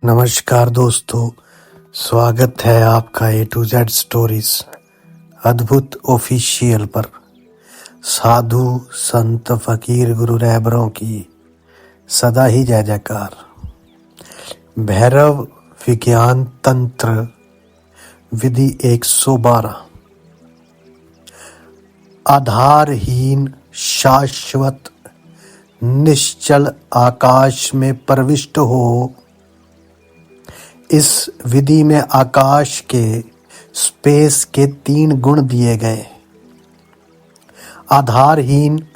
नमस्कार दोस्तों, स्वागत है आपका A to Z स्टोरीज अद्भुत ऑफिशियल पर। साधु संत फकीर गुरु रहबरों की सदा ही जय जयकार। भैरव विज्ञान तंत्र विधि 112। आधारहीन शाश्वत निश्चल आकाश में प्रविष्ट हो। इस विधि में आकाश के स्पेस के 3 गुण दिए गए। आधारहीन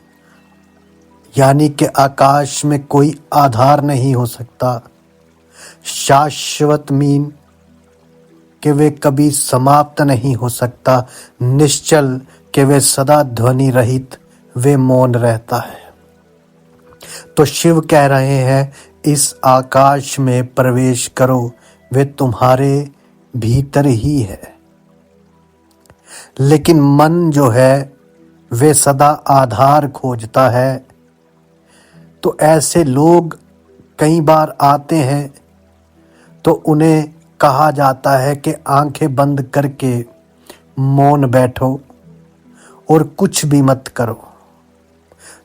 यानी कि आकाश में कोई आधार नहीं हो सकता। शाश्वत मीन कि वे कभी समाप्त नहीं हो सकता। निश्चल कि वे सदा ध्वनि रहित, वे मौन रहता है। तो शिव कह रहे हैं, इस आकाश में प्रवेश करो, वे तुम्हारे भीतर ही है। लेकिन मन जो है वे सदा आधार खोजता है। तो ऐसे लोग कई बार आते हैं तो उन्हें कहा जाता है कि आंखें बंद करके मौन बैठो और कुछ भी मत करो।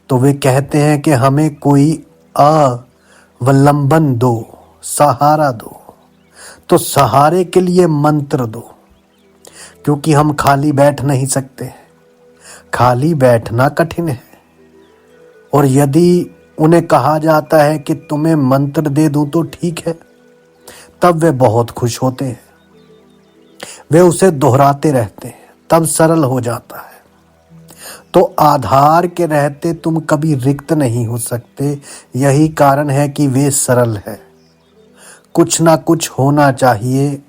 तो वे कहते हैं कि हमें कोई अवलंबन दो, सहारा दो। तो सहारे के लिए मंत्र दो, क्योंकि हम खाली बैठ नहीं सकते। खाली बैठना कठिन है। और यदि उन्हें कहा जाता है कि तुम्हें मंत्र दे दूं तो ठीक है, तब वे बहुत खुश होते हैं। वे उसे दोहराते रहते हैं, तब सरल हो जाता है। तो आधार के रहते तुम कभी रिक्त नहीं हो सकते। यही कारण है कि वे सरल है। कुछ ना कुछ होना चाहिए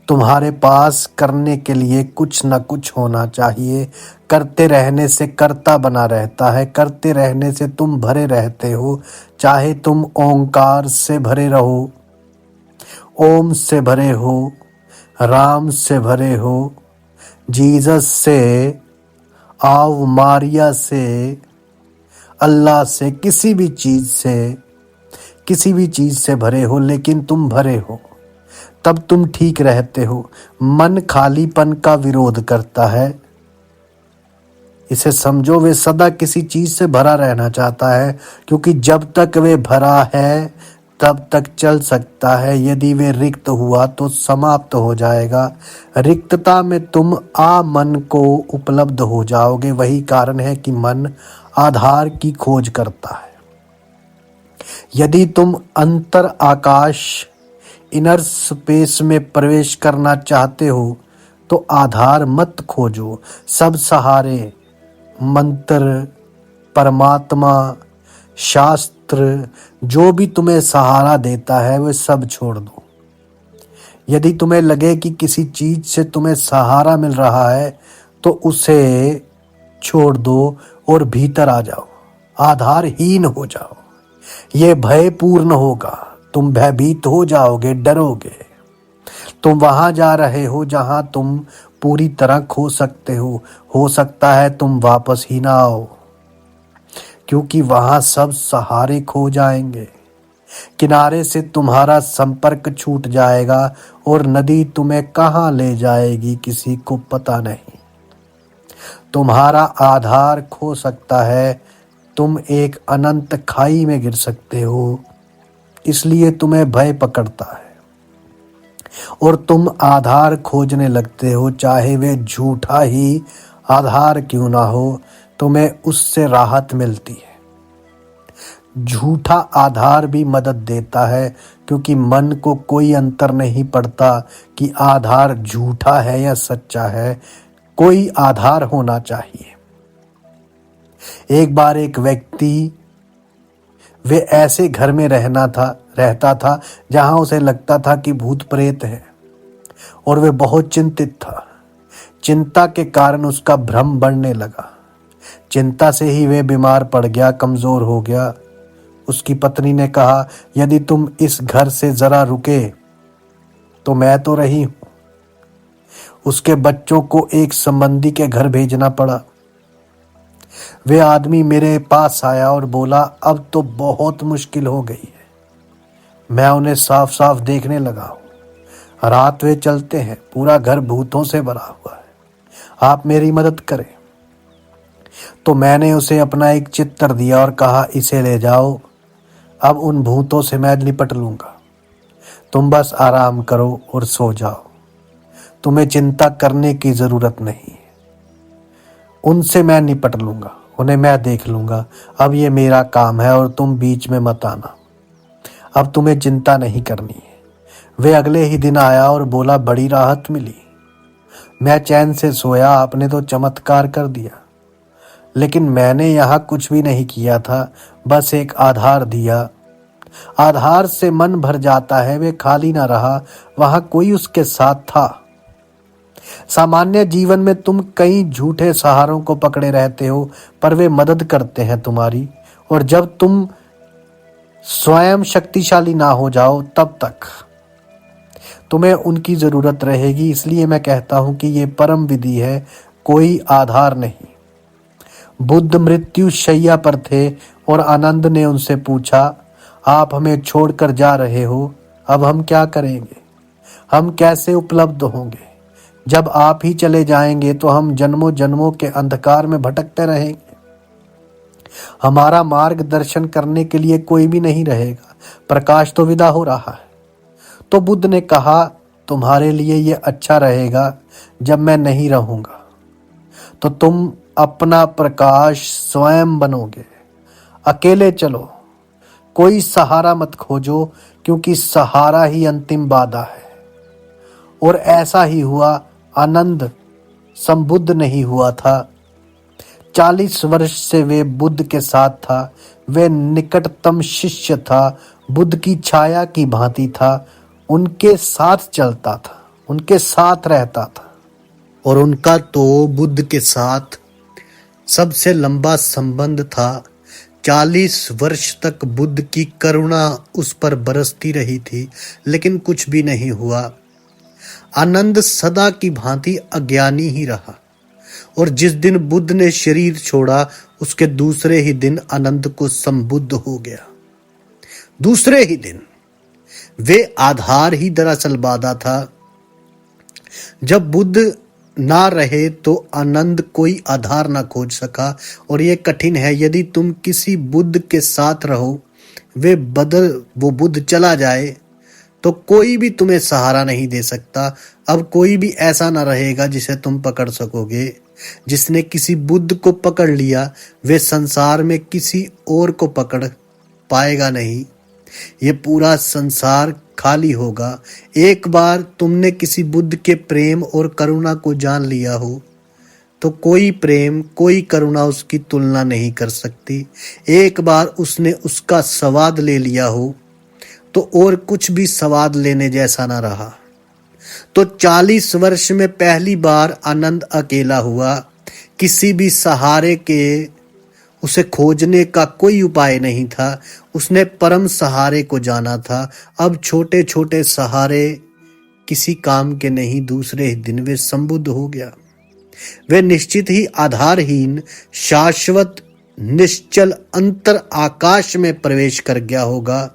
तुम्हारे पास, करने के लिए कुछ ना कुछ होना चाहिए। करते रहने से कर्ता बना रहता है। करते रहने से तुम भरे रहते हो। चाहे तुम ओंकार से भरे रहो, ओम से भरे हो, राम से भरे हो, जीसस से, आव मारिया से, अल्लाह से, किसी भी चीज से भरे हो, लेकिन तुम भरे हो, तब तुम ठीक रहते हो। मन खालीपन का विरोध करता है। इसे समझो, वे सदा किसी चीज से भरा रहना चाहता है, क्योंकि जब तक वे भरा है तब तक चल सकता है। यदि वे रिक्त हुआ तो समाप्त हो जाएगा। रिक्तता में तुम मन को उपलब्ध हो जाओगे। वही कारण है कि मन आधार की खोज करता है। यदि तुम अंतर आकाश, इनर स्पेस में प्रवेश करना चाहते हो तो आधार मत खोजो। सब सहारे, मंत्र, परमात्मा, शास्त्र, जो भी तुम्हें सहारा देता है वे सब छोड़ दो। यदि तुम्हें लगे कि किसी चीज से तुम्हें सहारा मिल रहा है तो उसे छोड़ दो और भीतर आ जाओ। आधारहीन हो जाओ। ये भयपूर्ण होगा। तुम भयभीत हो जाओगे, डरोगे। तुम वहां जा रहे हो जहां तुम पूरी तरह खो सकते हो। हो सकता है तुम वापस ही ना आओ, क्योंकि वहां सब सहारे खो जाएंगे। किनारे से तुम्हारा संपर्क छूट जाएगा और नदी तुम्हें कहां ले जाएगी किसी को पता नहीं। तुम्हारा आधार खो सकता है। तुम एक अनंत खाई में गिर सकते हो। इसलिए तुम्हें भय पकड़ता है और तुम आधार खोजने लगते हो, चाहे वे झूठा ही आधार क्यों ना हो। तुम्हें उससे राहत मिलती है। झूठा आधार भी मदद देता है, क्योंकि मन को कोई अंतर नहीं पड़ता कि आधार झूठा है या सच्चा है। कोई आधार होना चाहिए। एक बार एक व्यक्ति, वे ऐसे घर में रहता था जहां उसे लगता था कि भूत प्रेत है, और वे बहुत चिंतित था। चिंता के कारण उसका भ्रम बढ़ने लगा। चिंता से ही वे बीमार पड़ गया, कमजोर हो गया। उसकी पत्नी ने कहा, यदि तुम इस घर से जरा रुके तो मैं तो रही हूं। उसके बच्चों को एक संबंधी के घर भेजना पड़ा। वे आदमी मेरे पास आया और बोला, अब तो बहुत मुश्किल हो गई है। मैं उन्हें साफ साफ देखने लगा हूँ। रात वे चलते हैं, पूरा घर भूतों से भरा हुआ है। आप मेरी मदद करें। तो मैंने उसे अपना एक चित्र दिया और कहा, इसे ले जाओ, अब उन भूतों से मैं निपट लूंगा। तुम बस आराम करो और सो जाओ। तुम्हें चिंता करने की जरूरत नहीं है। उनसे मैं निपट लूंगा, उन्हें मैं देख लूंगा। अब ये मेरा काम है और तुम बीच में मत आना। अब तुम्हें चिंता नहीं करनी है। वे अगले ही दिन आया और बोला, बड़ी राहत मिली। मैं चैन से सोया। आपने तो चमत्कार कर दिया। लेकिन मैंने यहाँ कुछ भी नहीं किया था, बस एक आधार दिया। आधार से मन भर जाता है। वे खाली ना रहा, वहां कोई उसके साथ था। सामान्य जीवन में तुम कई झूठे सहारों को पकड़े रहते हो, पर वे मदद करते हैं तुम्हारी। और जब तुम स्वयं शक्तिशाली ना हो जाओ, तब तक तुम्हें उनकी जरूरत रहेगी। इसलिए मैं कहता हूं कि ये परम विधि है, कोई आधार नहीं। बुद्ध मृत्यु शैया पर थे और आनंद ने उनसे पूछा, आप हमें छोड़कर जा रहे हो, अब हम क्या करेंगे? हम कैसे उपलब्ध होंगे? जब आप ही चले जाएंगे तो हम जन्मों जन्मों के अंधकार में भटकते रहेंगे। हमारा मार्गदर्शन करने के लिए कोई भी नहीं रहेगा। प्रकाश तो विदा हो रहा है। तो बुद्ध ने कहा, तुम्हारे लिए यह अच्छा रहेगा जब मैं नहीं रहूंगा, तो तुम अपना प्रकाश स्वयं बनोगे। अकेले चलो, कोई सहारा मत खोजो, क्योंकि सहारा ही अंतिम बाधा है। और ऐसा ही हुआ। आनंद संबुद्ध नहीं हुआ था। 40 वर्ष से वे बुद्ध के साथ था। वे निकटतम शिष्य था। बुद्ध की छाया की भांति था। उनके साथ चलता था, उनके साथ रहता था। और उनका तो बुद्ध के साथ सबसे लंबा संबंध था। 40 वर्ष तक बुद्ध की करुणा उस पर बरसती रही थी, लेकिन कुछ भी नहीं हुआ। आनंद सदा की भांति अज्ञानी ही रहा। और जिस दिन बुद्ध ने शरीर छोड़ा, उसके दूसरे ही दिन आनंद को संबुद्ध हो गया। दूसरे ही दिन। वे आधार ही दरअसल बाधा था। जब बुद्ध ना रहे तो आनंद कोई आधार ना खोज सका। और ये कठिन है। यदि तुम किसी बुद्ध के साथ रहो, वो बुद्ध चला जाए, तो कोई भी तुम्हें सहारा नहीं दे सकता। अब कोई भी ऐसा ना रहेगा जिसे तुम पकड़ सकोगे। जिसने किसी बुद्ध को पकड़ लिया, वे संसार में किसी और को पकड़ पाएगा नहीं। ये पूरा संसार खाली होगा। एक बार तुमने किसी बुद्ध के प्रेम और करुणा को जान लिया हो, तो कोई प्रेम, कोई करुणा उसकी तुलना नहीं कर सकती। एक बार उसने उसका स्वाद ले लिया हो, तो और कुछ भी स्वाद लेने जैसा ना रहा। तो 40 वर्ष में पहली बार आनंद अकेला हुआ। किसी भी सहारे के उसे खोजने का कोई उपाय नहीं था। उसने परम सहारे को जाना था। अब छोटे छोटे सहारे किसी काम के नहीं। दूसरे ही दिन वे संबुद्ध हो गया। वे निश्चित ही आधारहीन, शाश्वत, निश्चल अंतर आकाश में प्रवेश कर गया होगा।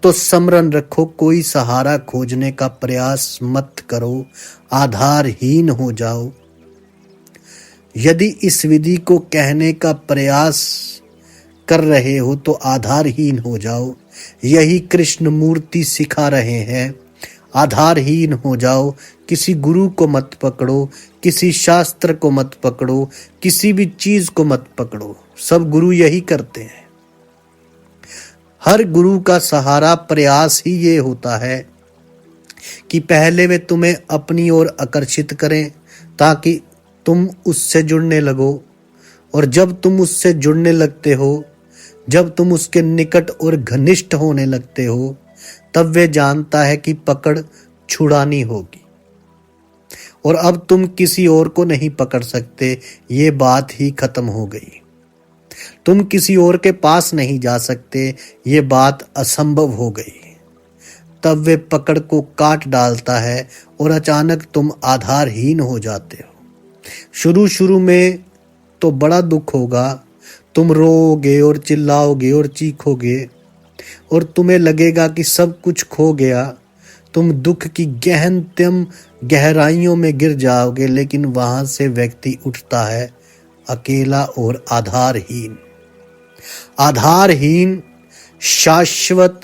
तो स्मरण रखो, कोई सहारा खोजने का प्रयास मत करो। आधारहीन हो जाओ। यदि इस विधि को कहने का प्रयास कर रहे हो तो आधारहीन हो जाओ। यही कृष्ण मूर्ति सिखा रहे हैं। आधारहीन हो जाओ। किसी गुरु को मत पकड़ो, किसी शास्त्र को मत पकड़ो, किसी भी चीज को मत पकड़ो। सब गुरु यही करते हैं। हर गुरु का सहारा प्रयास ही ये होता है कि पहले वे तुम्हें अपनी ओर आकर्षित करें, ताकि तुम उससे जुड़ने लगो। और जब तुम उससे जुड़ने लगते हो, जब तुम उसके निकट और घनिष्ठ होने लगते हो, तब वे जानता है कि पकड़ छुड़ानी होगी। और अब तुम किसी और को नहीं पकड़ सकते। ये बात ही खत्म हो गई। तुम किसी और के पास नहीं जा सकते। ये बात असंभव हो गई। तब वे पकड़ को काट डालता है और अचानक तुम आधारहीन हो जाते हो। शुरू शुरू में तो बड़ा दुख होगा। तुम रोओगे और चिल्लाओगे और चीखोगे। और तुम्हें लगेगा कि सब कुछ खो गया। तुम दुख की गहनतम गहराइयों में गिर जाओगे, लेकिन वहां से व्यक्ति उठता है अकेला और आधारहीन। आधारहीन, शाश्वत,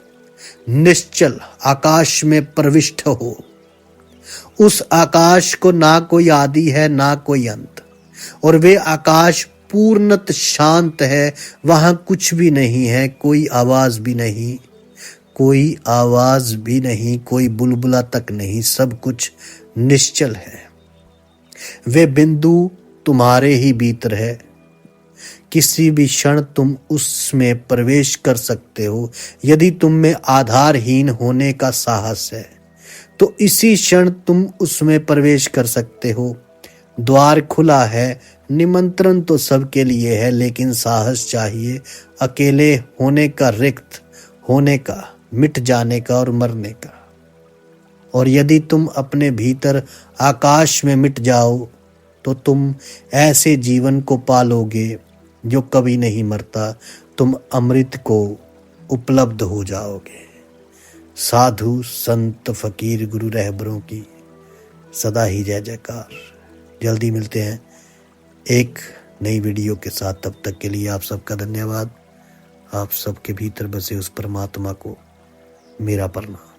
निश्चल आकाश में प्रविष्ट हो। उस आकाश को ना कोई आदि है ना कोई अंत, और वे आकाश पूर्णत शांत है। वहां कुछ भी नहीं है, कोई आवाज भी नहीं, कोई आवाज भी नहीं, कोई बुलबुला तक नहीं, सब कुछ निश्चल है। वे बिंदु तुम्हारे ही भीतर है। किसी भी क्षण तुम उसमें प्रवेश कर सकते हो। यदि तुम में आधारहीन होने का साहस है तो इसी क्षण तुम उसमें प्रवेश कर सकते हो। द्वार खुला है, निमंत्रण तो सबके लिए है, लेकिन साहस चाहिए अकेले होने का, रिक्त होने का, मिट जाने का और मरने का। और यदि तुम अपने भीतर आकाश में मिट जाओ तो तुम ऐसे जीवन को पालोगे जो कभी नहीं मरता। तुम अमृत को उपलब्ध हो जाओगे। साधु संत फकीर गुरु रहबरों की सदा ही जय जयकार। जल्दी मिलते हैं एक नई वीडियो के साथ। तब तक के लिए आप सबका धन्यवाद। आप सबके भीतर बसे उस परमात्मा को मेरा प्रणाम।